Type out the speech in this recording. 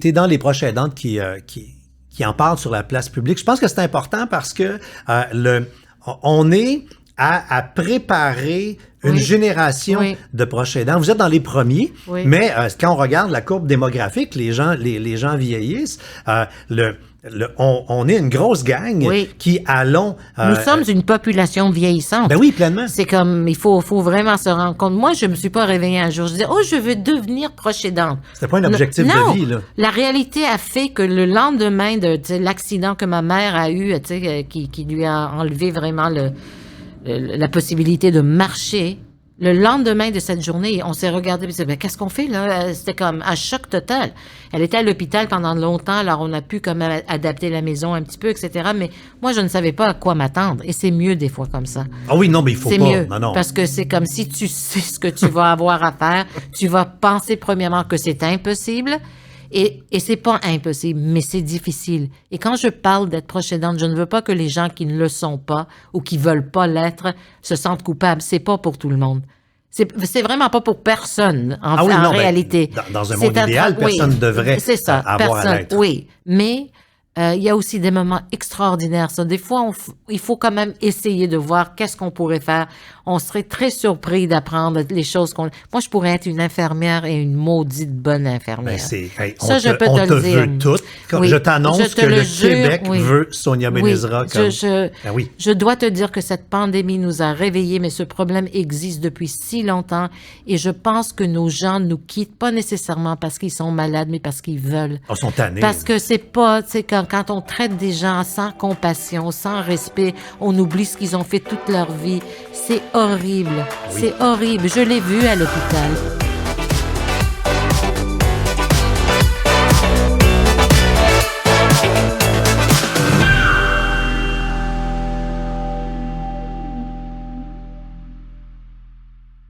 Tu es dans les proches aidantes qui en parlent sur la place publique. Je pense que c'est important parce que on est à préparer une génération de proches aidants. Vous êtes dans les premiers, mais quand on regarde la courbe démographique, les gens vieillissent. On est une grosse gang qui allons... Nous sommes une population vieillissante. Ben oui, pleinement. C'est comme, il faut vraiment se rendre compte. Moi, je me suis pas réveillée un jour. Je disais, je veux devenir proche aidante. C'était pas un objectif de vie, là. La réalité a fait que le lendemain de l'accident que ma mère a eu, qui lui a enlevé vraiment la possibilité de marcher, le lendemain de cette journée, on s'est regardé et dit, qu'est-ce qu'on fait là? C'était comme un choc total. Elle était à l'hôpital pendant longtemps, alors on a pu quand même adapter la maison un petit peu, etc. Mais moi, je ne savais pas à quoi m'attendre. Et c'est mieux des fois comme ça. Ah oui, non, mais il faut pas. C'est mieux, non. parce que c'est comme si tu sais ce que tu vas avoir à faire. Tu vas penser premièrement que c'est impossible. Et c'est pas impossible, mais c'est difficile. Et quand je parle d'être proche aidante, je ne veux pas que les gens qui ne le sont pas ou qui veulent pas l'être se sentent coupables. C'est pas pour tout le monde. C'est vraiment pas pour personne, en réalité. Dans un monde idéal, personne devrait avoir à l'être. Oui, mais il y a aussi des moments extraordinaires. Ça, des fois, il faut quand même essayer de voir qu'est-ce qu'on pourrait faire. On serait très surpris d'apprendre les choses qu'on... Moi, je pourrais être une infirmière et une maudite bonne infirmière. Je peux te le dire. Veut toutes. Je t'annonce que le Québec veut Sonia Benezra comme... Je dois te dire que cette pandémie nous a réveillés, mais ce problème existe depuis si longtemps et je pense que nos gens nous quittent, pas nécessairement parce qu'ils sont malades, mais parce qu'ils veulent. Ils sont tannés. Parce que c'est pas... Tu sais, quand on traite des gens sans compassion, sans respect, on oublie ce qu'ils ont fait toute leur vie. C'est horrible. C'est horrible. Je l'ai vu à l'hôpital.